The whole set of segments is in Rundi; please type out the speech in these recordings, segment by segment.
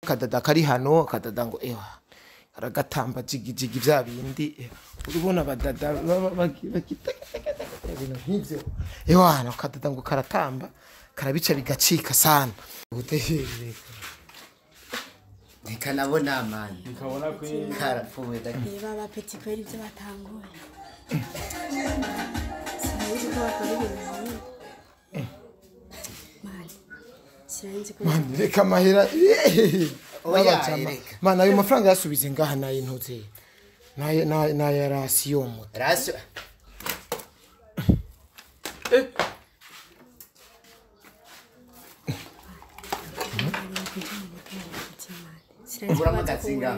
kadada kari hano kadada ngo aragatamba jigi vya bindi urubona badada bakita ibintu nk'ivyo hano kadada ngo karatamba karabica bigacika sana uteherere nikanabona amani nikabona ko karapfuwe dani baba petit kweli byo batanguye sinzi ko bakora ibintu mani reka mahera mana ayo mafaranga yasubize ngaha nayo ntuze na ya rasiyo moto rasiyo Urama gatsinga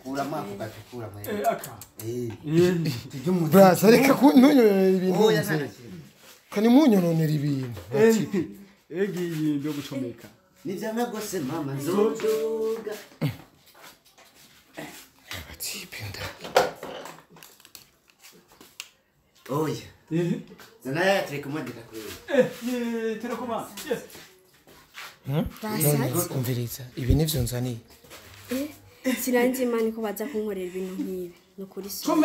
urama kugatukura mwe aka brasa reka kunyononera ibintu kani munyononera ibintu egiye ndo gucomeka nivyama gose mama nzodoga atipinda oya zanaya telekomandika kweli telekoma umviriza ibi nivyo nzaniye sinanzi imana ko baza kunkorera ibintu nk'ibi no kuri so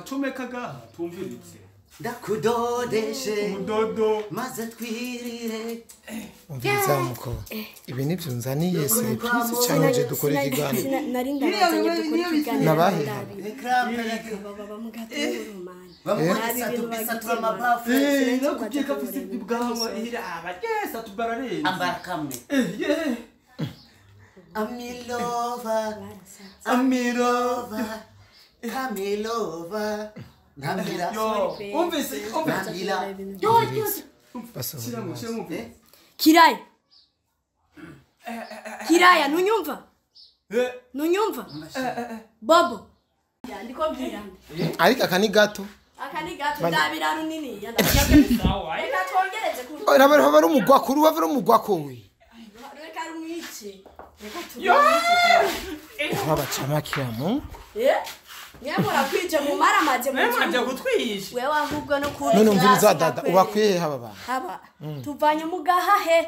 comeka ga tumviritse ndakudodeshe mudodo maze twirire umviriza muko ibi nivyo nzaniye surprise cyane je dukora ikiganiro narinda bazanye dukora ikiganiro nabahe baba mu gaturu man bamugisa tubisatura mabafu no kuteka fisi bwawa ira abagesa tubarare ambara kamwe Amilova Nambira umvise Nambira Kiraya nunyumva nunyumva Bobo ndiko bwira ariko akani gato ndabira runini yandakabye sawa reka twongereze ku urabara bari umugwakuru bavira umugwako we reka rumwice babacamakiamo nyamura kwije mu maramaje mu maje gutwisha wewe ahubwo no kuri none umviriza dada ubakwiye haba bana haba tuvanye mu gahahe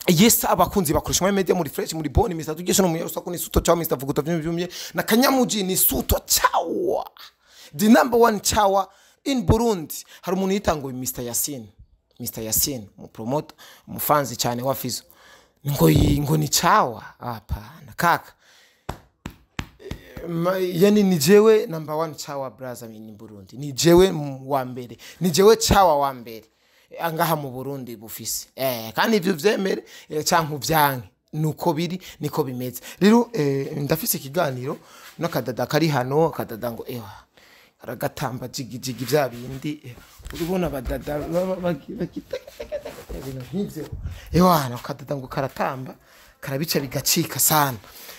yes abakunzi bakoresha media muri fresh muri boni Mr tugesho no muyarusa kuni suto chawa Mr vuguto vyumye na kanyamuji ni suto chawa the number one chawa in Burundi hari umuntu yitango Mr Yasin mu promote umufanzi cyane wa Fizo ngo ni chawa hapana kaka yani ni jewe number one chawa brother in Burundi ni jewe wa mbere ni jewe chawa wa mbere angaha mu Burundi bufise kandi ivyo vyemere canke uvyanke nuko biri niko bimeze rero ndafise ikiganiro nakadada kari hano kadada ngo aragatamba jigi vya bindi urubona badada bakita ibintu nk'ivyo hano kadada ngo karatamba karabica bigacika sana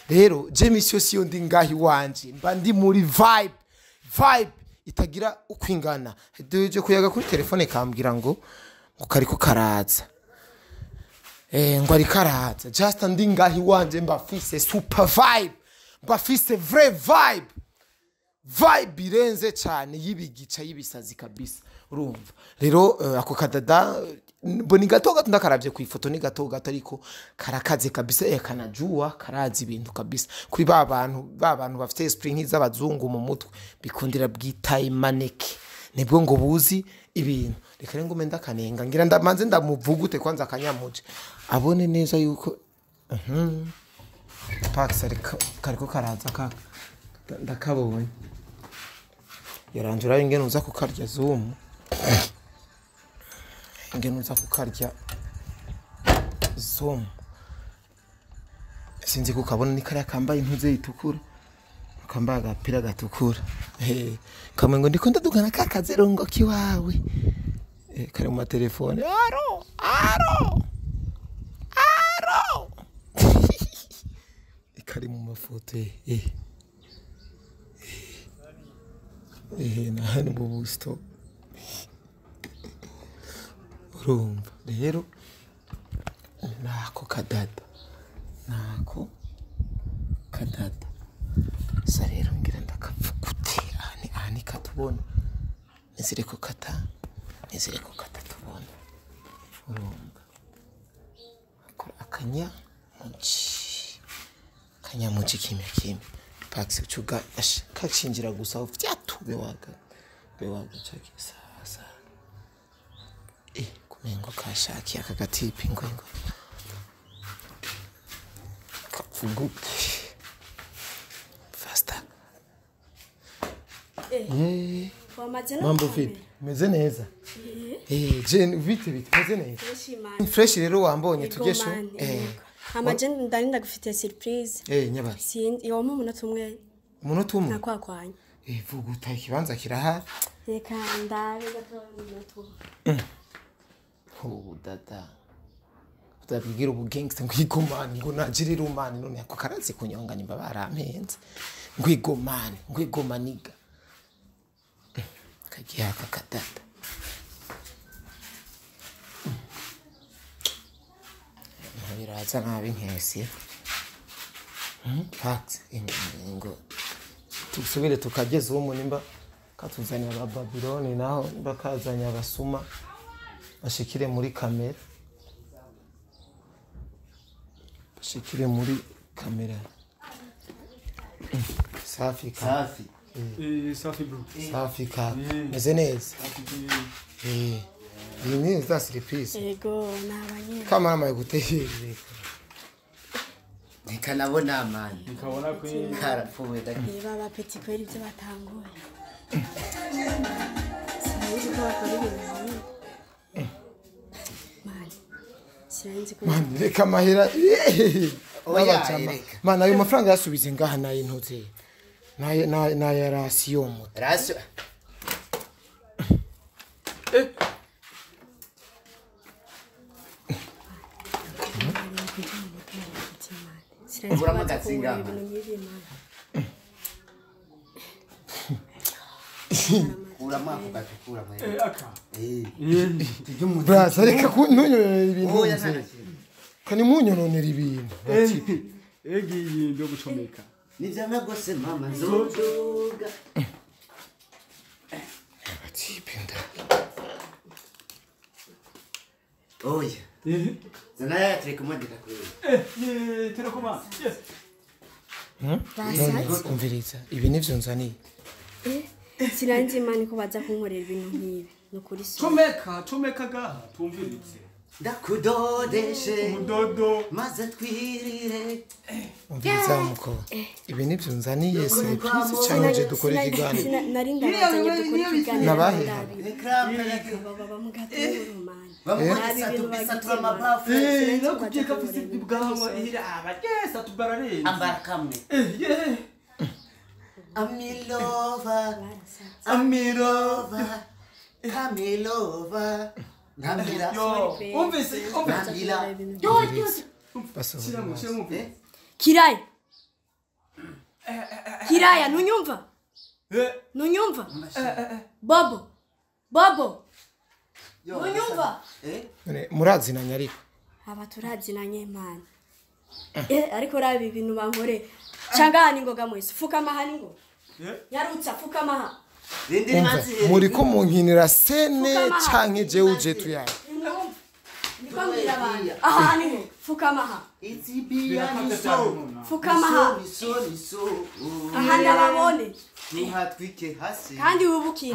rero je mission siyo ndi ngahi wanje mba ndi muri vibe itagira ukwingana deje kuyaga kuri telefone kambwira ngo kariko karaza ngo ari karaza just ndi ngahi wanje mbafise super vibe mbafise vrai vibe irenze cyane yibigica yibisazi kabisa urumva rero ako kadada mboni gato ndakaravye ku ifoto ni gato ariko karakaze kabisa kanajua karazi ibintu kabisa kuri babantu bafite esprit nk'izabazungu mu mutwe bikundira bwitaye maneke nibwo ngo buzi ibintu reka rero ngo menda kanenga ngira ndamanze ndamuvugute kwanza akanyamuje abone neza yuko Pax kariko karaza kaka ndakabonye yaranjura ingene uza kukarya zoom ingene uza kukarya zoom sinzi kukabona ni kariya kambaye impuzu itukura kambaye agapira gatukura kamwe ngo ndiko ndadugana kakazerongo kiwawe kari mu telefone aro kari mu mafoto nahani mu busto urumva rero nako kadada sa rero ngira ndakavuga uti aha ni katubona nizire ko kata tubona urumva akanyamuci kimwe Pax ucuga kacinjira gusa vyatube waga chaki sasa kumengo kashaki akagatipi ngo kavuguti fasta mambo vipi meze neza Jane vite meze neza fresh rero wambonye tugesho Amajeni ndarinda gufite surprise. Nyaba. Sindi yo mu munota umwe. Umunota umwe. Nakwakwanya. Vuguta ikibanza kirahari. Reka ndabe gato umunota umwe. Dada. Utabigira ubugangster ngwigomani ngo najirira umani none ako karazi kunyonga nimba barampenze. Ngwigomaniga. Kagiye kakadada. Biraza nabi nkesi Pax ngo tusubire tukageza uwo nimba katuzanya aba Babylon naho bakazanya abasuma bashikire muri kamera safi bro safi ka meze neza Ini za surprise. Ego nabanye. Kama mama yaguteheze. Nikanabona amani. Nikabona kwe Karapfuwe daki. Niba abapeti kweli byo batanguye. Sinzi ko bakora ibintu. Man, reka mahera. Man, ayo mafaranga yasubize ngaha naye ntuze. Naye rasiyo moto. Rasiyo. Urama gatsinga. Urama kugatukura mwe. aka. Brasa reka kunyononera ibintu. Kani munyononera ibintu. Egiye ndo gucomeka. Nivyama gose mama nzojoga. Batipinda. Oya. Zanaya telekomandika kweli. Telekoma. Yes. Umviriza ibi nivyo nzaniye. Sinanzi imani ko baza kunkorera ibintu nk'ibi nukuri so. Comeka ga tumviritse. Ndakudodeshe Mudodo maze twirire. Umviriza muko. Ibi nivyo nzaniye surprise cyangwa je dukora ikiganiro. Narinda bazanye dukora ikiganiro. Nabahe. Baba mugaturu man. Bamugisa tubisa turamabafu. Nakubwika fisi bwanwa ihira abagesa tubarare. Ambara kamwe. Amilova. Nambira. Umvise. Nambira. Kiraya nunyumva? Nunyumva? Bobo. Nunyumva? Murazi na nyariko. Aba turazinanye man. Ariko rabi ibintu bankore. Changani ngoga mwese. Fukama hani ngo. Yarutsa fukama ha. Muri ko munkinira sene canke je uje tuyaye. Nikwambira abantu. Aha ni fukama ha. Fukama ha. Aha ndababone. Nihatwike hasi. Kandi ubuki.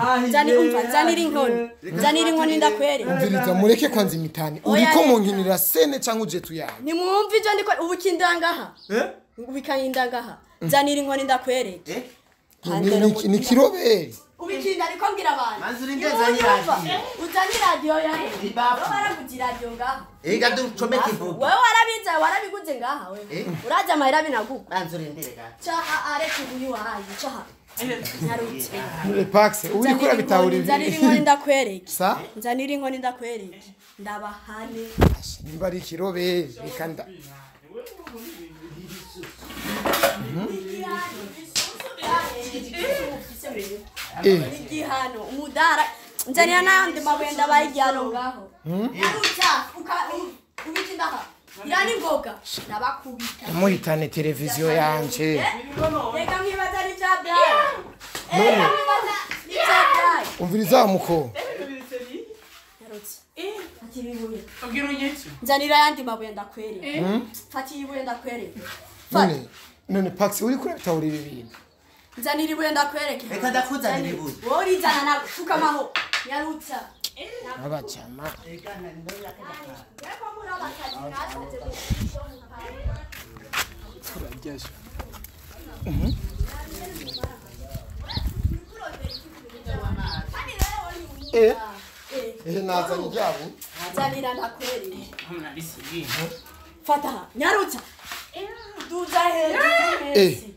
Zanira inkoni ndakwere. Umviriza mureke kwanza imitani. Uri ko munkinira sene canke uje tuyaye. Ni mwumvi je ndiko ubuki ndangaha. Ubikayindangaha. Zanira inkoni ndakwere. Ni kiroberi. Ubikinda ariko mbira abantu. Manzuri ndezanira. Uzani radio yahe. Baravugira radio ngaha. Ega ducomeka ivuga. Wewe warabiguze ngaha wewe. Uraje amahera binagu. Manzuri nderega. Chaha areke uyu wahaye chaha. Muri Pax uri kura bitahuri. Nzanira inkoni ndakwereke. Sa? Nzanira inkoni ndakwereke. Ndabahane. Nimba ari kiroberi ikanda. Igihano umudara nzanira nande mabenda bayigihano ngaho. Yarutsa ubikindaha. irani ngoga nabakubita muhitane televiziyo yanje reka mwibaza ni bya byaye reka mwibaza ni bya byaye umviriza muko yarotse ati bibuye ubwira unyiki nzanira yandi mabuye ndakwereka fati ibuye ndakwereka none Pax uri kurabitahura ibi bintu nzanira ibuye ndakwereka Reka ndakuzanira ibuye. wowe urizana nawe fukamaho yarutsa abacama reka muri abakazi nasaze turaryaje nazanye ryabo nzanira ndakwereka nabisigiye fata nyarutsa duza hejuru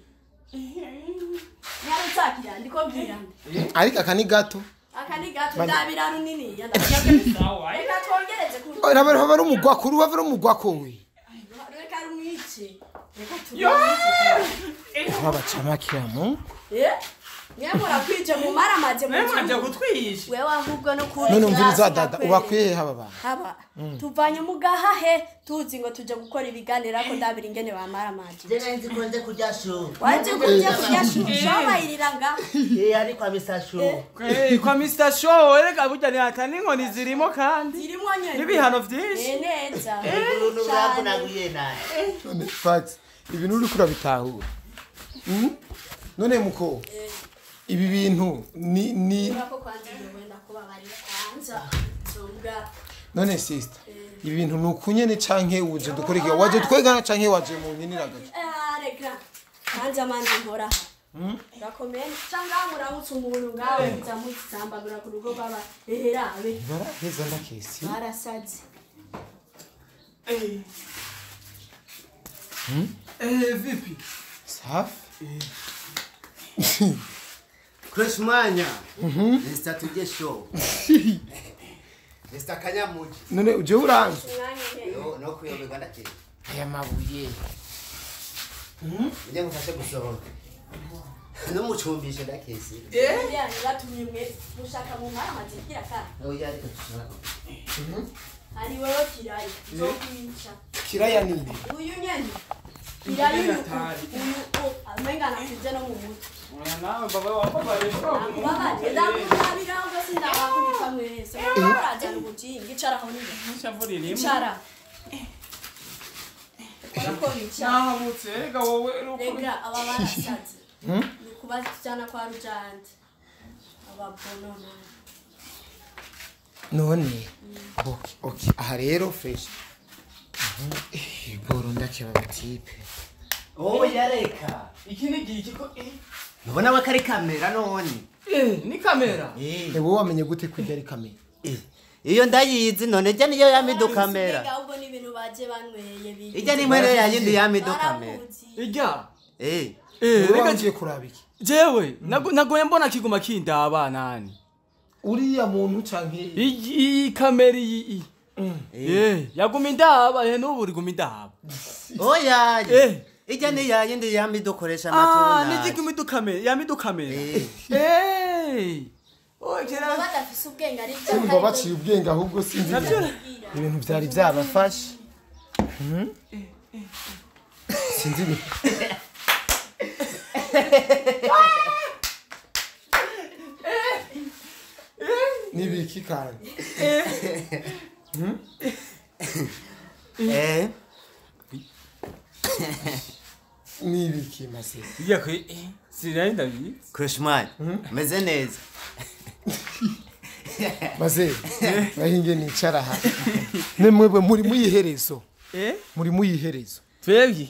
nyarutsa kira ndiko mbwirande ariko aka ni gato aka ni gato ndabira runini yandabira sawa reka twongereze kuri urabona ari umugwako urubava umugwako we reka rumwice reka yo tubone abacama kiramo nyamura kwije mu maramaje mu mwanje gutwisha wewe ahubwo no kuri none umviriza dada ubakwiye haba bana haba tuvanye mu gahahe tuzi ngo tuje gukora ibiganira ko ndabira ingene bamaramaje Jena nzi ko nze kurya show. waje kujya kuyashusha bayiriranga Ariko abisa show. kwa Mr Show reka burya ni atani inkoni zirimo kandi zirimo nyene n'ibihano vyinshi neza Umuntu urakunaguye naye. none Pax ibintu uri kurabitahura none muko ibi bintu ni urako kwanza wenda kuba bari kwanza sombwa none sister ibi bintu nukunyene canke uje dukorege waje twegana canke waje mu nyiniragaje reka kwanza manzi nkora rakomeye cyangwa muramutse umuntu ngawe nzamuzambagura ku rugo baba rabe baraheza ndakesi barasaze vipi safi Crush mwanya. Mr tujye show. Mr Kanyamuji. none uje uranze mwanya Yo no kuyoberwa ndakiri. aya mabuye Njye ngufashe gusohoka. Numucumbishe ndakesi. yani batumye mwe mushaka mu maramaje kira ka Oya ariko tushaka. ari wewe kirayi zo kwica kiraya nini uyu nyene kirayi uyu amenga nakije no mu mutwe nawe baba wako baba ndakubira ngo sindabakubita mwese uraza ngujingi icara aho niga mushavurira icara urako bicara nahamutse rega wowe rega aba barasaze ni kubajyana kwa rujande ababonona none okay aha rero fresh boro ndakeba batipe Oya reka. iki ni giki ko Ubona wa kari kamera none. ni kamera wowe wamenye gute kujya ari kamera Iyo ndayizi none je niyo yamidu kamera. ahubwo ni ibintu baje banyweye biga Ijya ni mwene yayindi yamidu kamera. ijya reka ngiye kuraba iki jewe nagoye mbona kiguma kindaba nani uriya muntu canke iyi kamera iyi yaguma indaba n'ubu riguma indaba Oya. Ijya ni yayindi yamidu koresha maturu na. nigiguma idukamera yamidu kamera kera badafise ubwenge ari kumva baciye ubwenge ahubwo sinzi ibintu byari byabafashe sinzi nibiki kandi nibiki masese yakwe siraenda bi Crushman. Meze neza. maze bahinge nicara aha nemwebwe muri muyiherezo muri muyiherezo twebwe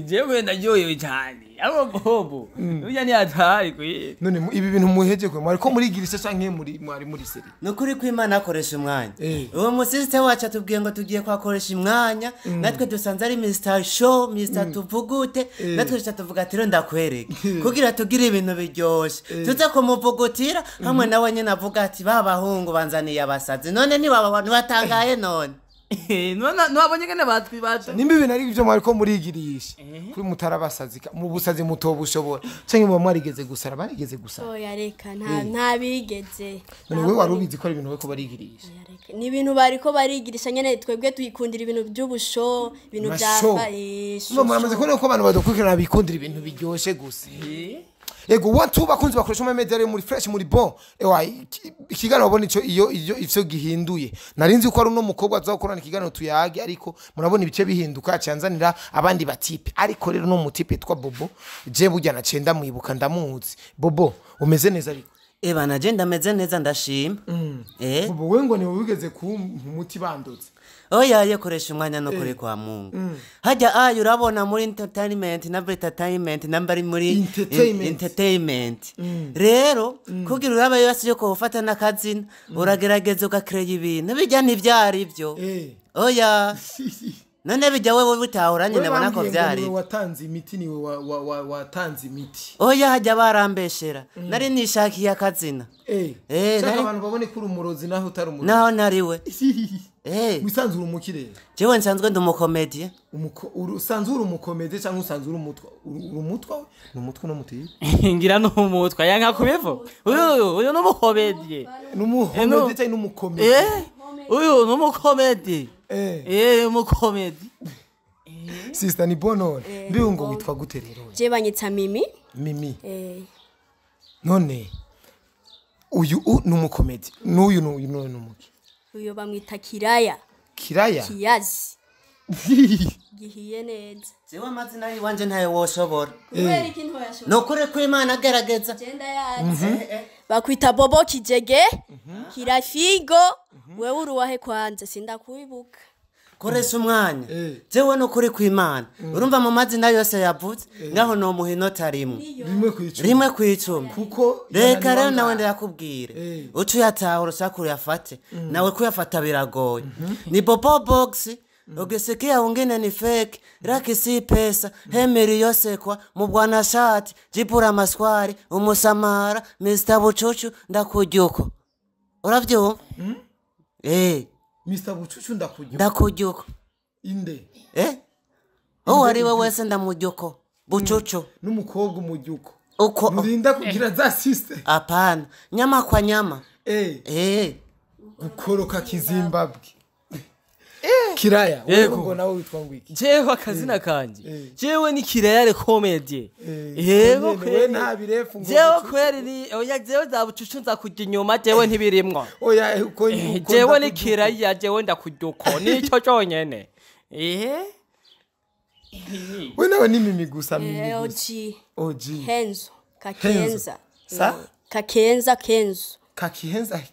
jewe ndaryohewe cyane abo bobo uya ni atari kwe none ibi bintu muheje kwe mwari ko murigirise canke mwari muri seri Nukuri kw'Imana akoresha umwanya. Eh. Uwo musiste wacu atubwiye ngo tugiye kwakoresha imwanya, natwe dusanze ari Mr Show, Mr Tuvugute, natwe duca tuvuga ati ndakwereka. Kugira tugire ibintu biryoshe. Tuze kumuvugutira hamwe nawe nyene avuga ati babahungu banzaniye abasazi. None ni baba bantu batangaye none. nabonye ngene batwibaza nimba ibintu ari byo mwariko murigirisha kuri mutarabasazi mu busazi mutobushobora canke muba mwarigeze gusara barigeze gusara oya reka nta bigeze none we wari ubizi ko ari ibintu bariko barigirisha ni ibintu bariko barigirisha nyene twebwe tuyikundira ibintu by'ubusho ibintu bya no muramaze kubona ko abantu badukurikirana bikundira ibintu biryoshe gusa yego watu bakunzi bakoresha mu media muri fresh muri bon ewa ikigano babona ico ivyo gihinduye narinzi ko ari no mukobwa azakorana ikigano tuyage ariko murabona ibice bihinduka canzanira abandi batipe ariko rero no mutipe twa Bobo je burya na cenda mwibuka ndamuzi Bobo umeze neza ariko eba na je ndameze neza ndashima Bobo we ngo ni wigeze ku muti bandoze oya yakoresha umwanya no kuri kwa Mungu hajya urabona muri entertainment na entertainment nambari muri entertainment rero kugira urabaye basiye ko ufata nakazina uragerageza ugakreye ibintu bijya ntivyari byo oya none bijya wewe bitahuranye nabona ko vyari watanze imiti niwe watanze imiti oya hajya barambeshera nari nishakiye akazina nari abantu babone kuri umurozi naho utari umurozi naho nariwe wisanzura umukire jewe nsanzwe ndumukomedie usanzwe uri umukomedie cyangwa usanzwe uri umutwa n'umutwe no mutiye ngira no umutwa yanka kubivo uyu no mukomedie n'umukomedie cyangwa n'umukomedie uyu no mukomedie mukomedie sister ni bonone mbiyungo witwa gute rero je banyitsa Mimi none uyu n'umukomedie n'uyu n'umuki uyo bamwita Kiyazi gihiye neza jewe amazina yiwanje ntayo woshobora kubera ikintu yashobora nokure ko Imana agerageza genda yazi bakwita Bobo Kijege Kirafigo wewe uruwahe kwanze sindakubibuka koresha umwanya jewe nokuri ku Imana urumva mu mazina yose yavuze ngaho no muhinota rimwe kwicuma kuko reka rero nawe ndakubwire ucu yataho urusakuru yafate nawe kuyafata biragoye ni Bobo Box ugesikia ungine ni fake raki si pesa hemeri yose kwa mubwana shati jipura maswari umusamara Mr. Bucucu ndakujuko uravyumva Mr. Bucucu ndakujuko inde ari we wese ndamujuko Bucucu n'umukobwa umujuko uko murinda kugira za sister apana nyama kwa nyama gukoroka kizimbabwe Kiraya ngo nawe witwa ngwiki jewe akazina kanje jewe ni Kiraya comedy yego we nta birefu ngo jewe kweri ni oya jewe za Bucucu nza kujya inyuma jewe ntibirimwo oya uko jewe ni Kiraya jewe ndakujuko nico cyonyene we nawe ni Mimi gusa Mimi OG Kenzo Kakenza Kakenza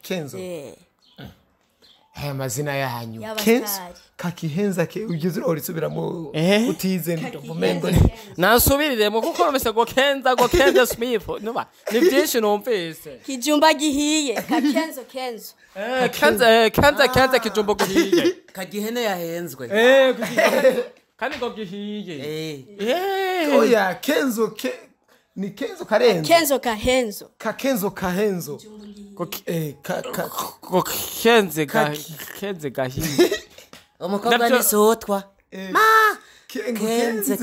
Kenzo mazina yanyu Kakihenza ugeze urisubiramo utize ndomengo nasubirire mu kuko mese go Kenza Smith nuba ni byinshi numvise kijumba gihiye Kakenzo Kenza kijumba gihiye kagihene yahenzwe kandi go gihiye oya Kenzo ni Kenzo Karenzo Kakenzo Kenze gahiye umukobwa ni sotwa Kenze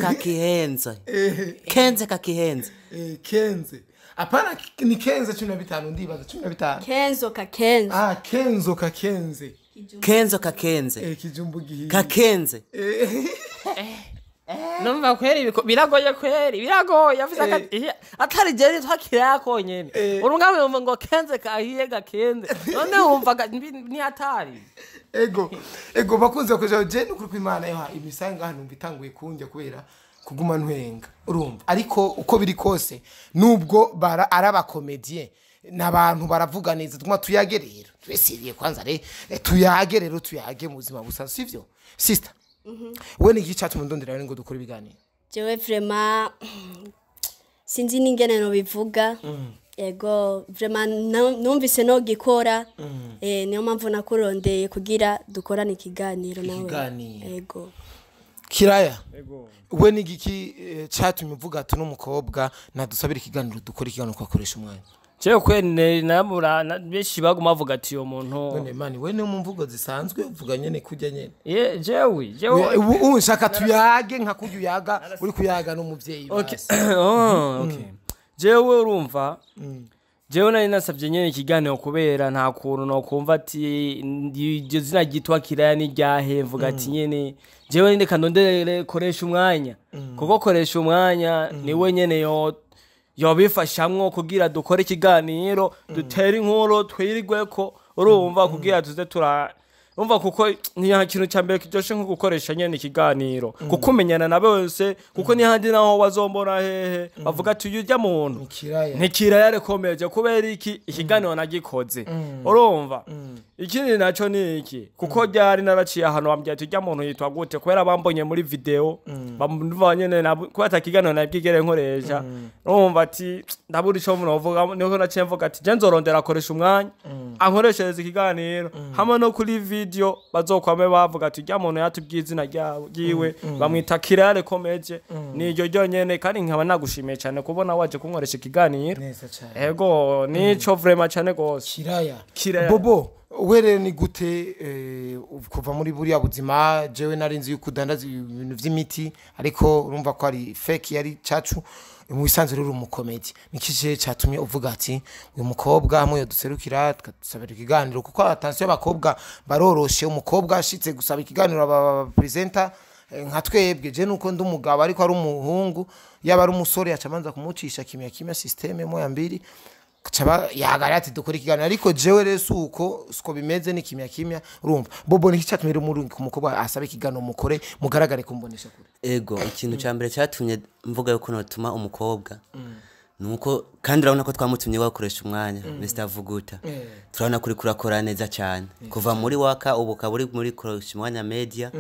Kenze apana ni Kenze 15 ndibaza 15 Kenzo kijumbu gihiye Kakenze numva kweri biragoye afisa atari je twakira konyene urungabe numva ngo Kenze kahiye gakenze none wumva ni atari ego bakunze kuja je n'ukuri kw'Imana yaha imisanga hano mbitanguye kunjya kubera kuguma ntwenga urumva ariko uko biri kose nubwo araba comedien nabantu baravuga neza tuma tuyagerera twesiriye kwanza tuyage mu buzima busa sivyo sister we ni gicacu mundondera ngo dukora ibiganiro jewe vraiment sinzi ningene no bivuga ego vraiment numvise no gikora niyo mpamvu nakurondeye kugira dukorane ikiganiro nawe ego Kiraya we ni giki catumye uvuga ati n'umukobwa nadusabira ikiganiro dukora ikiganiro kwakoresha umwanya jewe kwene namura benshi baguma bavuga ati uyo muntu none mani we mu mvugo zisanzwe uvuga nyene kujya nyene jewe ubu nshaka tuyage nka kujya uyaga uri kuyaga n'umuvyeyi basi okay jewe urumva jewe nari nasavye nyene ikiganiro kubera nta kuntu no kumva ati iryo zina ryitwa Kiraya ni ryahe mvuga ati nyene jewe ndeka ndondere koresha umwanya kuko koresha umwanya niwe nyene yobifashamwo kugira dukore ikiganiro dutere inkuru twirigweko urumva kugira tuze umva kuko nta kintu cya mbere kijoshe nko gukoresha nyene ikiganiro kuko umenyana na bose kuko ni handi naho bazombora hehe bavuga ati uyu ujya muntu ntikiraya rekomeje kubera iki ikiganiro nagikoze urumva ikindi naco ni iki kuko ryari naraciye ahantu bambye ati ujya muntu yitwa gute kubera bambonye muri video bamva nyene kubera atakiganiro nabwigere nkoresha urumva ati ndabura ico munovuga niko naciye mvuga ati je nzorondera akoresha umwanya ankoreshereza ikiganiro hamwe no kuri video bazokwame bavuga ati ujya muntu yatubwiye izina ryiwe bamwita Kiraya rekomeje niryo ryonyene kandi nkaba nagushimiye cyane kubona waje kunkoresha ikiganiro ego nico vraiment cyane gose Kiraya Bobo werere ni gute kuva muri buriya buzima jewe narinzi yuko udandaza ibintu vy'imiti ariko urumva ko ari fake yari cacu mu bisanzwe ruri umukomedi nikije cyatumye uvuga ati uyu mukobwa hamwe yoduserukira tukasabira ikiganiro kuko attention y'abakobwa baroroshe umukobwa ashitse gusaba ikiganiro aba presenter nka twebwe je nuko ndumugabo ariko ari umuhungu yaba ari umusore yacamanza kumucisha kimya systeme moya mbiri chaba yagara ati dukora ikiganiro ariko jewe reso uko siko bimeze ni kimya urumva Bobo ni cyatumira umurungi kumukobwa asaba ikiganiro mukore mugaragare kumbonesha kure ego ikintu cyambere cyatumye mvuga yuko notuma umukobwa nuko kandi urabona ko twamutumye wakoresha umwanya Mr Vuguta turabona kuri kurakora neza cyane kuva muri waka ubuka buri muri koresha umwanya media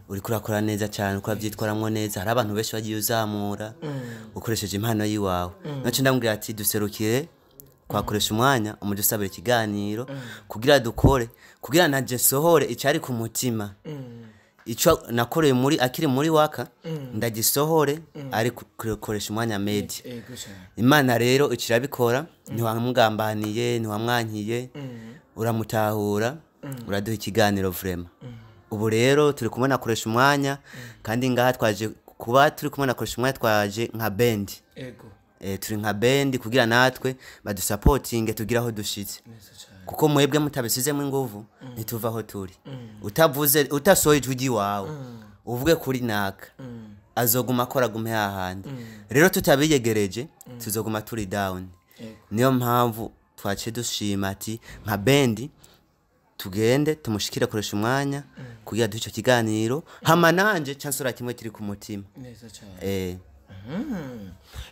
uri kurakora neza cyane uko abyitwaramwo neza hari abantu benshi bagiye uzamura ukoresheje impano yiwawe naco ndambwira ati duserukire kwakoresha umwanya umuje usabira ikiganiro kugira dukore kugira naje sohore icari ku mutima ico nakoreye muri akiri muri waka ndagisohore ari kukoresha umwanya media Imana rero ikirabikora ntiwamugambaniye ntiwamwankiye uramutahura uraduha ikiganiro vraiment ubu rero turi kumwe nakoresha umwanya kandi ngaha twaje kuba turi kumwe nakoresha umwanya twaje nka band turi nka band kugira natwe badusupportinge tugira aho dushitse kuko mwebwe mutabisizemo inguvu nituva aho turi utavuze utasoye ijwi wawe uvuge kuri naka azoguma akora gume hahandi rero tutabiyegereje tuzoguma turi down niyo mpamvu twace dushima ati nka band tugende tumushikire koresha umwanya kugira duco kiganiro hama nanje chansora kimwe kiri ku mutima neza cyane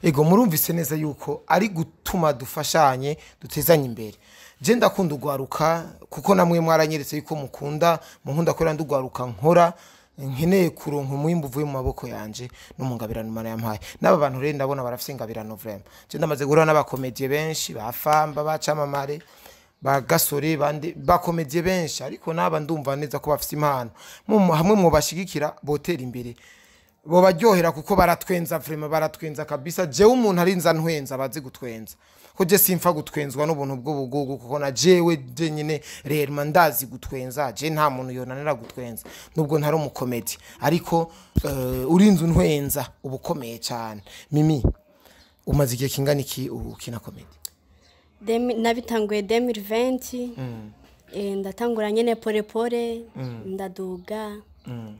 ego murumvise neza yuko ari gutuma dufashanye dutezanye imbere je ndakunda ugwaruka kuko namwe mwaranyeretse yuko mukunda munkunda ko ndugwaruka nkora nkeneye kuronka umwimbu uvuye mu maboko yanje no mu ngabirano Imana yampaye n'aba bantu rero ndabona barafite ingabirano vraiment je ndamaze guhura n'abakomedie benshi bafamba bacamamare bagasore bandi bakomedie benshi ariko naba ndumva neza ko bafite impano hamwe mu bashigikira botera imbere bo baryohera kuko baratwenza vraiment baratwenza kabisa jewe umuntu ari nza ntwenza bazi gutwenza ko je simfa gutwenzwa n'ubuntu bw'ubugugu kuko na jewe je nyine rero mandazi gutwenza je nta muntu yonanira gutwenza nubwo ntari umukomedi ariko urinze untwenza ubukomeye cyane Mimi umaze igihe kingana iki ukina comedy nabitanguye 2020 ndatangura nyene pole ndaduga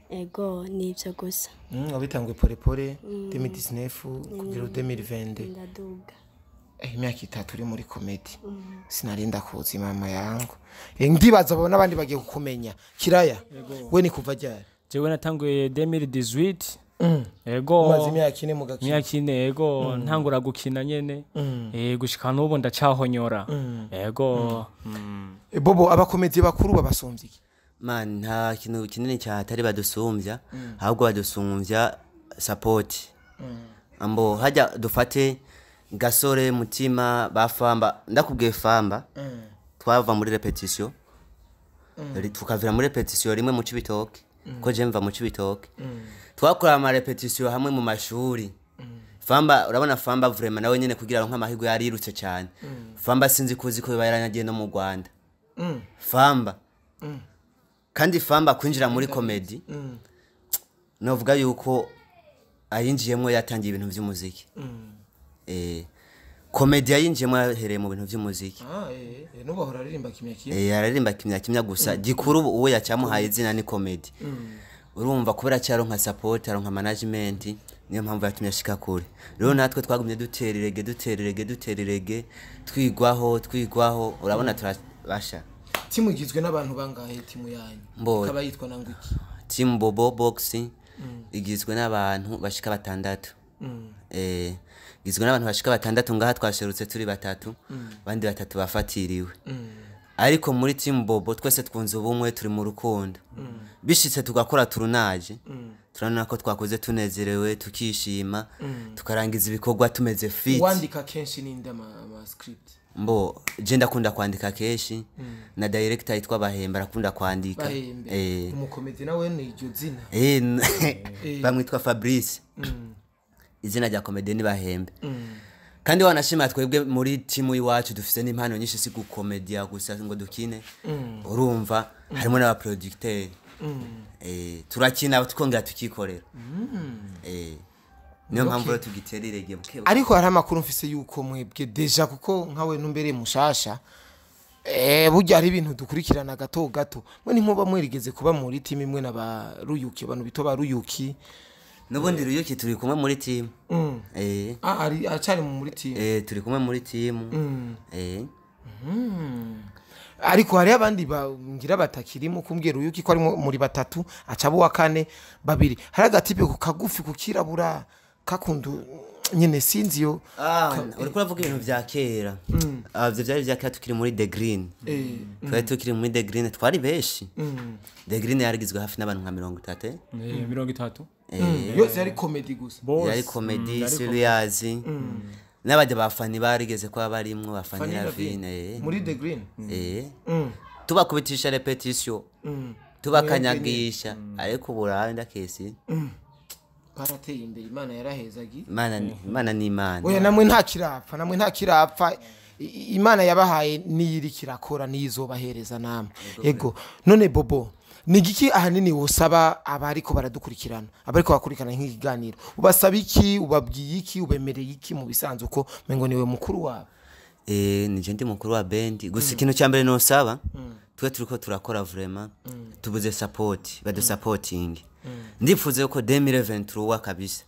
ego nivyo gusa wabitanguye pole 2019 kugira 2020 ndaduga imyaka 3 uri muri comedy sinarinda kuzi mama yangu ndibaza abo nabandi bagiye kukumenya Kiraya we ni kuva ryari jewe natanguye 2018 ego umaze imyaka 4 mu gakino imyaka 4 ego ntangura gukina nyene gushika n'ubu ndacahonyora ego Bobo abakomedi bakuru babasomvye man nta kintu kinini cyatari badusumbya ahubwo badusumbya support ambo hajya dufate gasore mutima bafamba ndakubwiye famba twava muri repetition tukavira muri repetition rimwe mu Cibitoke ko je mva mu Cibitoke twakora ama repetition hamwe mu mashuri Famba urabona Famba vraiment nawe nyene kugira ngo nk'amahirwe yarirutse cyane Famba sinzi kuzi ko yaranagiye no mu Rwanda Famba kandi Famba kwinjira muri comedy novuga yuko ayinjiyemo yatangiye ibintu by'umuziki comedy yinjiyemo yahereye mu bintu by'umuziki n'ubahora aririmba kimya aririmba kimya gusa gikuru uwo yacyamuhaye izina ni comedy urumva kubera cyaronka support aronka management niyo mpamvu yatumye ashika kure rero natwe twagumye dutererege twigwaho urabona turabasha timu igizwe n'abantu bangahe timu yanyu ikaba yitwa nanguki team Bobo Boxing igizwe n'abantu bashika batandatu igizwe n'abantu bashika batandatu ngaha twasherutse turi batatu bandi batatu bafatiriwe ariko muri team Bobo twese twunze ubumwe turi mu rukundo bishitse tugakora turunaje turana ko twakoze tunezerewe tukishima tukarangiza ibikorwa tumeze fit wandika kenshi ninde ama script mbo je ndakunda kwandika kenshi na director yitwa Bahemba arakunda kwandika umukomedi nawe ni iryo zina bamwitwa Fabrice izina rya comedy ni Bahembe kandi wanashima twebwe muri timu iwacu dufise n'impano nyinshi si gukomedia gusa ngo dukine urumva harimo n'aba producteur turakina tukongera tukikorera niyo mpamvu rero tugitererege buke ariko hari amakuru mfise yuko mwebwe deja kuko nkawe numbere mushasha burya hari ibintu dukurikirana gato mwe ntimba mwerigeze kuba muri timu imwe n'abaruyuki abantu bito baruyuki nubundi ruyuki turi kumwe muri team ari acari muri team turi kumwe muri team ariko hari abandi bangira batakirimo kumbwira uyuki ko ari muri batatu acabo wa kane babiri hari agatipe kukagufi kukirabura kakundu nyene sinziyo uri kuravuga ibintu vya kera avyo byari vya kera tukiri muri The Green twari tukiri muri The Green twari beshi The Green yarigizwe hafi n'abantu nka 30 yose yari comedy gusa yari comedy serious n'abajya bafani barigeze kwa barimwe bafani Ravine muri The Green tubakubitisha repetition tubakanyagisha ariko buranda kesi barateye imbere Imana yarahezagi Imana ni Imana oya namwe nta kirapfa Imana yabahaye niyiri kirakora nizobahereza namwe yego none Bobo nigiki ahanini wosaba abariko baradukurikirana abariko bakurikirana nk'ikiganiro ubasaba iki ubabwiye iki ubemereye iki mu bisanzwe uko mengo niwe mukuru wabo nije ndi mukuru wa band gusa ikintu cyambere no saba twe turiko turakora vraiment tubuze support badu supporting ndifuze ko 2023 kabisa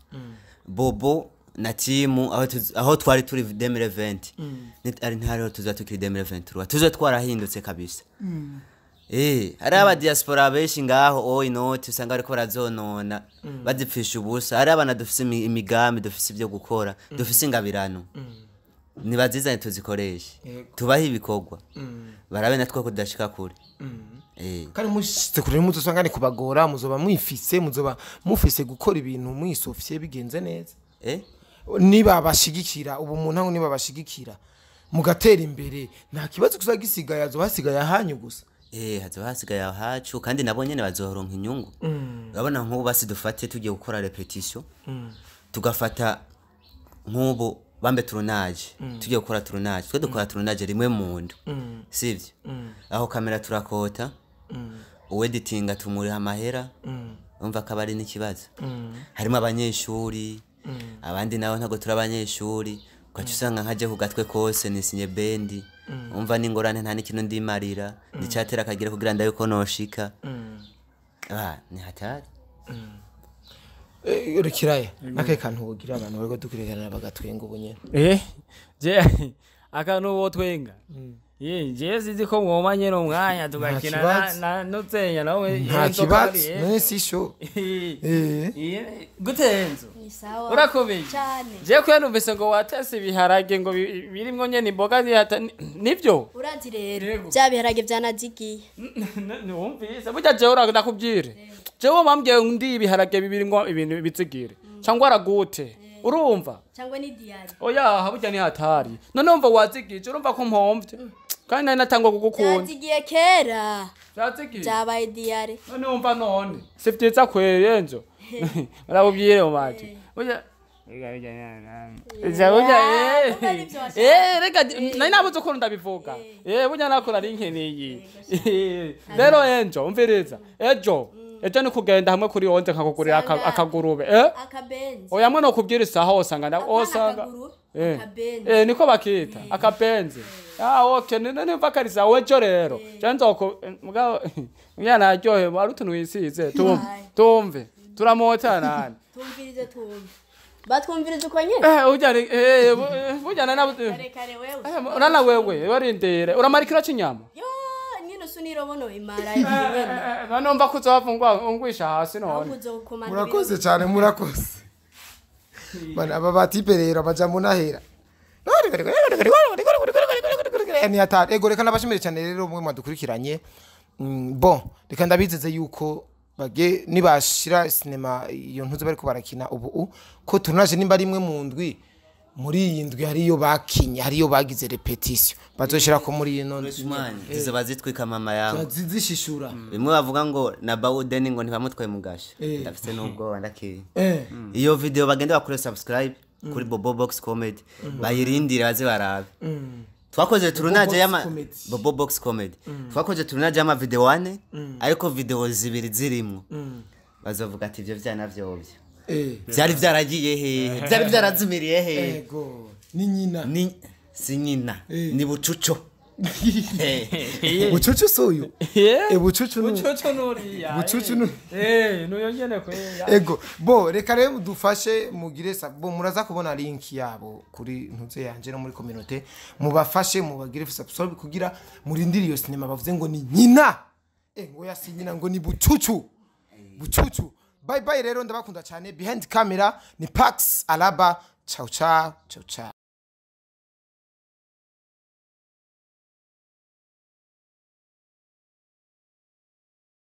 Bobo na timu aho twari turi 2020 ari ntari tuzatukiri 2023 tuzo twarahindutse kabisa hari aba diaspora benshi ngaho inoti usanga ariko barazonona bazipfisha ubusa hari abana dufise imigambi dufise ibyo gukora dufise ingabirano nibazizane tuzikoresha tubaho ibikorwa barabe natwe ko dashika kure kandi mushitse kure muzosanga ni kubagora muzoba mwifise muzoba mufise gukora ibintu mwisofye bigenze neza niba bashigikira ubu umuntu niba bashigikira mugatera imbere nta kibazo kuzagisigaye azo hasigaye ahanyu gusa hazo hasigaye ahacu kandi nabo nyene bazoronka inyungu urabona nk'ubu basi dufate tugiye gukora repetition tugafata nk'ubu bambe tournage tugiye gukora tournage twe dukora tournage rimwe mu ndo sivyo aho kamera turakota ueditinga tumuri amahera umva kabari n'ikibazo harimo abanyeshuri abandi naho ntago turabanyeshuri kwacu usanga nkaje kugatwe kose nisinye bendi umva n'ingorane nta n'ikintu ndimarira ndicatera akagira kugira ndayo ko noshika ni hatari urikiraye nakaye kantu wogira abantu bariko dukurikirana bagatwenga ubunye je akantu wo twenga je sizi ko mwomanye no mwanya tugakina na notenya nawe nta kibazo nesi sho gutenzo urakomeye je ko yanumvise ngo watase biharage ngo birimwo nyene imboga nivyo urazi rero bya biharage byanazigiye numvise burya je urakubwire jewe bambwiye ndi ibiharage bibirimwo ibintu bizigire cyangwa aragute urumva cyangwa ni diari oya haburya ni hatari none umva wazigije urumva ko mpomvye kandi nari natangwa kugukunda byazigiye kera byazigiye byabaye diari none umva none si vyiza kwerenzo urabubwire mu maji oya reka nari nabuze ukuntu ndabivuga burya nakora ari nkeneye rero enjo umviriza ejo ni kugenda hamwe kuri onze nkakugurira akagurube oya mwe no kubwira isaha osanga niko bakita akabenzi okay nimva kariza wejo rero nzoko mwana aryohe ari utuntu wisize tumve turamota nani batwumviriza uko nyene ujyana nabo urana wewe warindire uramarikira cy'inyama nyine sunirobono imara y'ibintu none umva kuzovungwa ungwisha hasi none murakoze cyane murakoze bana aba batipe rero baja munahera ni atari ego reka nabashimire cyane rero mwe mwadukurikiranye bon reka ndabizeze yuko bage nibashira sinema iyo ntuze bari ko barakina ubu ko tunaje nimba rimwe mu ndwi muri iyi ndwi hariyo bakinye hariyo bagize repetition bazoshira ko muri ino zizo bazitwika mama yangu zizishishura bimwe bavuga ngo na Bawudeni ngo ntibamutwaye mugasha ndafite nubwo wandaki iyo video bagende bakore subscribe kuri Bobo Box Comedy bayirindira baze barabe twakoze turunaje yama Bobo Box Comedy twakoze turunaje yama video 1 ariko video zibiri zirimo bazovuga ati ivyo vyana vyobyo byari byaragiye he byari byarazimiriye he ego ni nyina ni si nyina ni bucuco bucucu suyu bucucu nuriya bucucu nuyo nyene ko ego bo reka rero dufashe mugire bo muraza kubona link yabo kuri ntuze yanje no muri community mubafashe mubagire subscribe kugira murindire iyo cinema bavuze ngo ni nyina ngo yasi nyina ngo ni bucucu bye bye rero ndabakunda cyane behind camera ni Pax Alaba ciao ciao ciao ciao